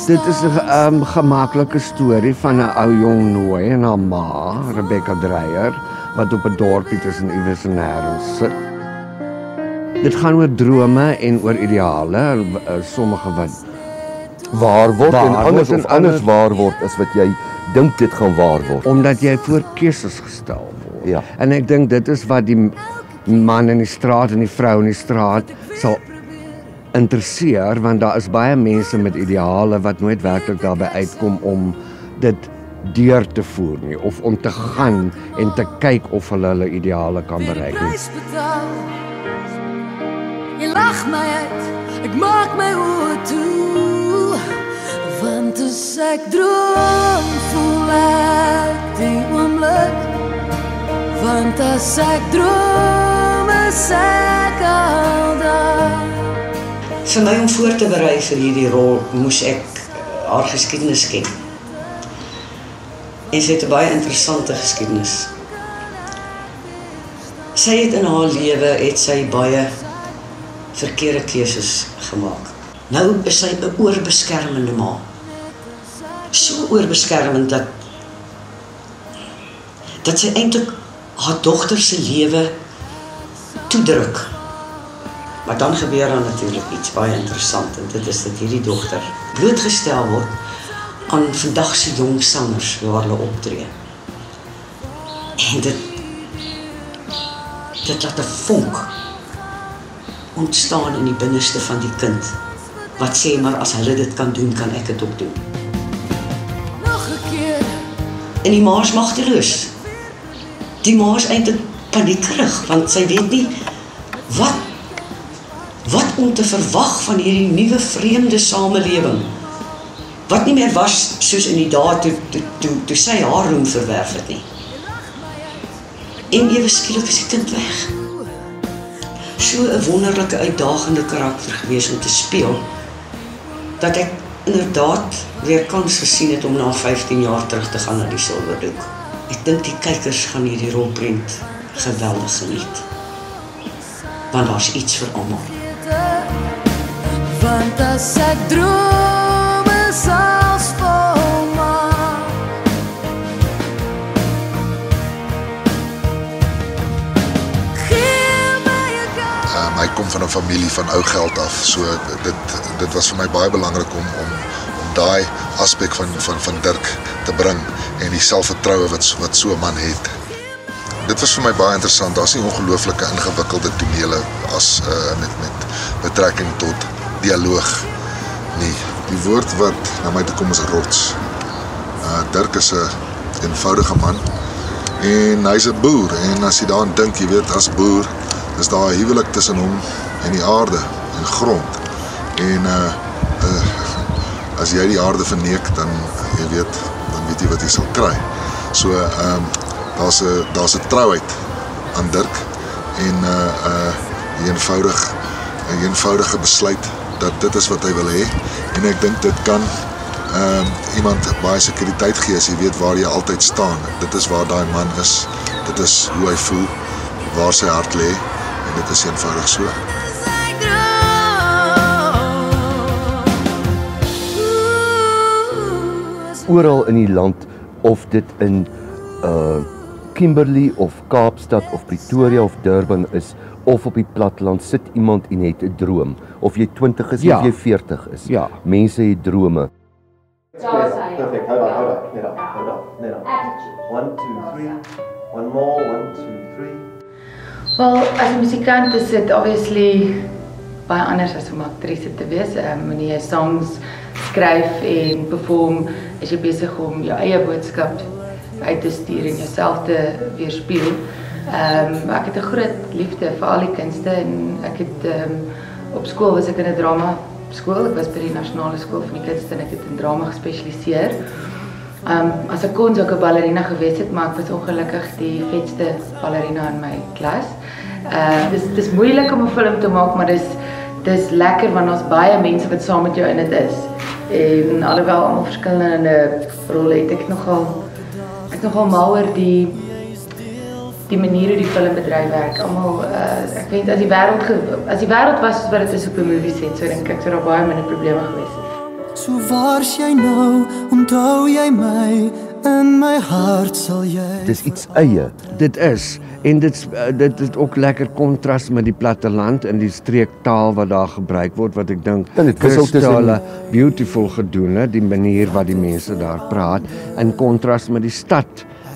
Dit is 'n gemaklike storie van 'n ou jong nooi en haar ma, Rebecca Dreyer, wat op 'n dorpie tussen iewers en nêrens sit. Dit gaan oor drome en oor ideale, sommige wat waar word en anders waar word as wat jy dink dit gaan waar word. Omdat jy voor keuses gestel word. Ja. En ek dink dit is wat die man in die straat en die vrou in die straat sal interesseer, want daar is baie mense met ideale wat nooit werklik daarby uitkom om dit deur te voer nie, of om te gaan en te kyk of hulle ideale kan bereik nie. Jy lag my uit, ek maak my oë toe, want as ek droom voel ek die oomblik, want as ek droom is ek al daar. Vir my om voor te berei vir hierdie rol moes ek haar geskiedenis ken. En sy het 'n baie interessante geskiedenis. Sy het in haar lewe baie verkeerde keuses gemaak. Nou is sy 'n oorbeskermende ma. So oorbeskermend dat sy eintlik haar dogter se lewe toedruk. Maar dan gebeur daar natuurlijk iets baie interessant, en dit is dat hierdie dogter blootgestel word aan vandag se jong sangers waar hulle optree. En dit laat 'n vonk ontstaan in die binneste van die kind, wat sê maar as hulle dit kan doen, kan ek dit ook doen. Nog 'n keer. En die ma is magteloos. Die ma is eintlik paniekerig, want sy weet nie wat om te verwag van hierdie nuwe vreemde samelewing, wat nie meer was soos in die dae toe sy haar roem verwerf het nie. En ewe skielik is die kind weg. So 'n wonderlike uitdagende karakter gewees om te speel, dat ek inderdaad weer kans gesien het om na 15 jaar terug te gaan na die Silverdoek. Ek dink die kykers gaan hierdie rolprent geweldig geniet, want daar's iets vir almal. Want as ek droom is als volmaak. Hy kom van 'n familie van ou geld af, so dit was vir my baie belangrik om daai aspek van Dirk te bring en die selfvertroue wat so 'n man het. Dit was vir my baie interessant. Daar's nie ongelooflike ingewikkelde tonele as met betrekking tot dialoog nie. Die woord wat na my toe kom is rots. Dirk is 'n eenvoudige man en hy's 'n boer, en as jy daaraan dink, jy weet, as boer is daar 'n huwelik tussen hom en die aarde en grond. En as jy die aarde verneek, dan weet jy wat jy sal kry. So daar's 'n trouheid aan Dirk en 'n eenvoudige besluit dat dit is wat hy wil hê, en ek dink dit kan iemand baie sekuriteit gee as jy weet waar jy altyd staan. Dit is waar daai man is, dit is hoe hy voel, waar sy hart lê, en dit is eenvoudig so. Oral in die land, of dit in Kimberley of Kaapstad of Pretoria of Durban is, of op die platteland, sit iemand en het 'n droom. Of jy 20 is, of jy 40 is. Ja. Mense het drome. Perfect. Hold on. Net op. 1, 2, 3. One more. 1, 2, 3. Wel, as 'n musikant is dit obviously baie anders as om aktrise te wees. Wanneer jy songs skryf en perform, is jy besig om jou eie boodskap uit te stuur en jouself te weerspieël. Ek het 'n groot liefde vir al die kunste, en ek het op skool was ek in 'n drama skool. Ek was by die Nasionale Skool van die Kunste en ek het in drama gespesialiseer. As ek kon, sou ek 'n ballerina gewees het, maar ek was ongelukkig die vetste ballerina in my klas. Dis moeilik om 'n film te maak, maar dis dis lekker want ons baie mense wat saam met jou in dit is. En alhoewel almal verskillende rolle het, ek nogal mal oor die manier hoe die filmbedryf werk. Almal ek weet as die wêreld was soos wat dit is op 'n movie set, so dink ek sou daar baie minder probleme gewees het. So waar's jy nou, onthou jy my, in my hart sal jy. Dis iets eie. Dit is en dit is ook lekker kontras met die platteland en die streektaal wat daar gebruik word wat ek dink Christale beautiful gedoen het, die manier wat die mense daar praat in kontras met die stad.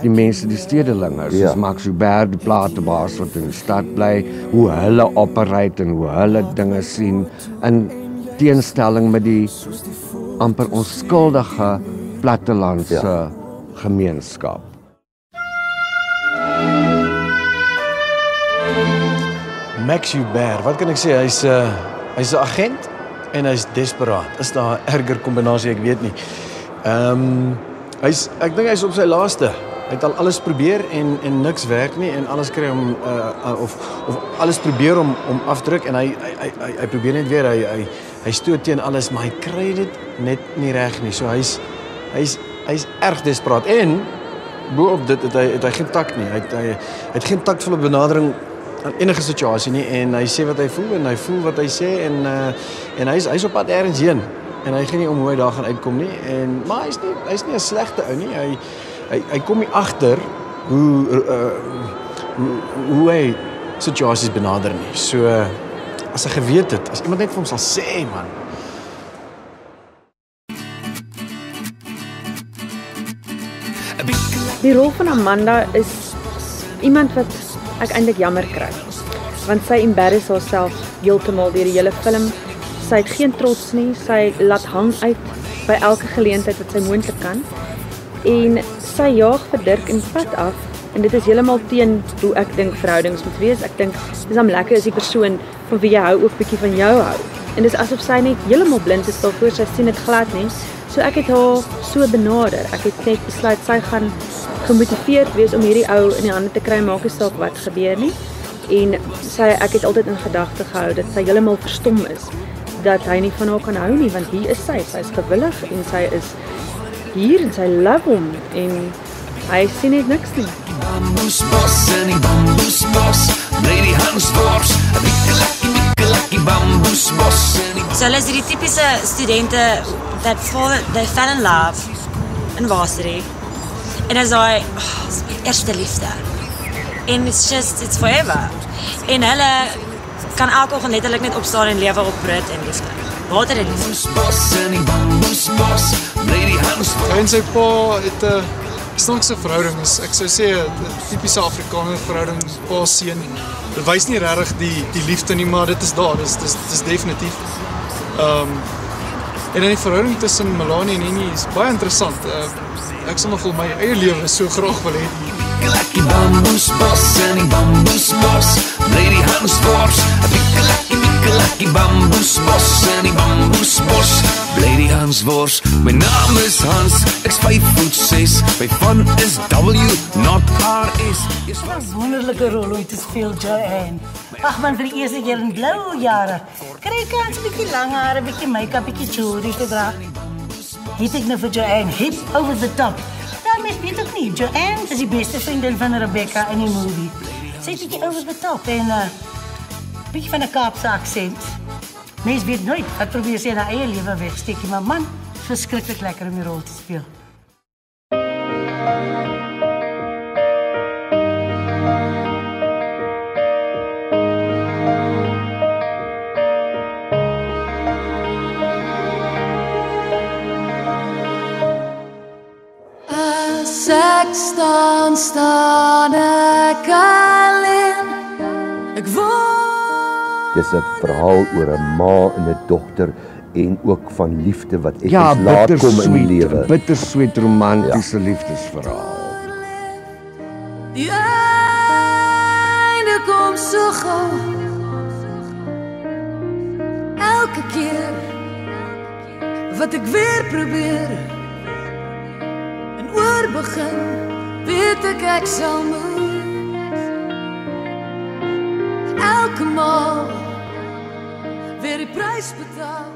Die mense, die stedelinge, soos Max Hubert, die platebaas wat in die stad bly, hoe hulle operate en hoe hulle dinge sien in teenstelling met die amper onskuldige plattelandse gemeenskap. Max Hubert, wat kan ek sê? Hy's 'n agent en hy's desperaat. Is daar 'n erger kombinasie? Ek weet nie. Ek dink hy's op sy laaste. Hy het al alles probeer en niks werk nie en alles kry hom of alles probeer om afdruk en hy probeer net weer hy stoot teen alles, maar hy kry dit net nie reg nie. So hy's erg desperaat en bo-op dit het hy geen tak nie. Hy het geen taktvolle benadering aan enige situasie nie en hy sê wat hy voel en hy voel wat hy sê en hy's op pad ergens heen en hy gee nie om hoe hy daar gaan uitkom nie maar hy's nie 'n slegte ou nie. Hy kom nie agter hoe hy situasies benader nie. So as hy geweet het, as iemand net vir hom sal sê man. Die rol van Amanda is iemand wat ek eintlik jammer kry. Want sy embarrass haarself heeltemal deur die hele film. Sy het geen trots nie, sy laat hang uit by elke geleentheid wat sy moontlik kan. En sy jaag vir Dirk in pad af en dit is heeltemal teen hoe ek dink verhoudings moet wees. Ek dink dis am lekker is die persoon van wie jy hou ook bietjie van jou hou. En dis asof sy net heeltemal blind is daarvoor, sy sien dit glad nie. So ek het haar so benader. Ek het net besluit sy gaan gemotiveerd wees om hierdie ou in die hande te kry, maak nie saak wat gebeur nie. En ek het altyd in gedagte gehou dat sy heeltemal verstom is dat hy nie van haar kan hou nie, want hier is sy is gewillig en sy is hier en sy love hom en hy sien net niks nie. So hulle is die typiese studente they fell in love in varsity en as hy eerste liefde en it's forever en hulle kan elke oggend letterlik net opstaan en lewe op brood en liefde. Water en liefde. Hy en sy pa het 'n snaakse verhouding. Ek sou sê 'n tipiese Afrikaner verhouding, pa seun. Dit wys nie regtig die liefde nie, maar dit is daar. Dis definitief. En dan die verhouding tussen Melanie en Henny is baie interessant. Ek sal nog vir my eie lewe so graag wil hê. Lucky bamboesbos en die bamboesbos, Lady Hansfors, lucky bamboesbos en die bamboesbos, Lady Hansfors. My naam is Hans, ek's 5'6", my van is W, not RS. Wat 'n wonderlike rol om te speel, Joanne. Ag man, vir die eerste keer in blou jare. Kry kans 'n bietjie lang hare, 'n bietjie make-up, 'n bietjie jewelry te dra. Het ek nou vir Joanne hip over the top. Mens weet ook nie, Joanne is die beste vriendin van Rebecca in die movie. Sy is bietjie over the top en bietjie van 'n Kaapse aksent. Mens weet nooit wat probeer sy in haar eie lewe wegsteek, maar man, verskriklik lekker om die rol te speel. Ek staan ek alleen. Ek woon. Dis 'n verhaal oor 'n ma en 'n dogter en ook van liefde wat laat kom in die lewe. Bittersweet romantiese liefdesverhaal. Die einde kom so gou. Elke keer wat ek weer probeer begin, weet ek sal moet. Elke maal weer die prys betaal.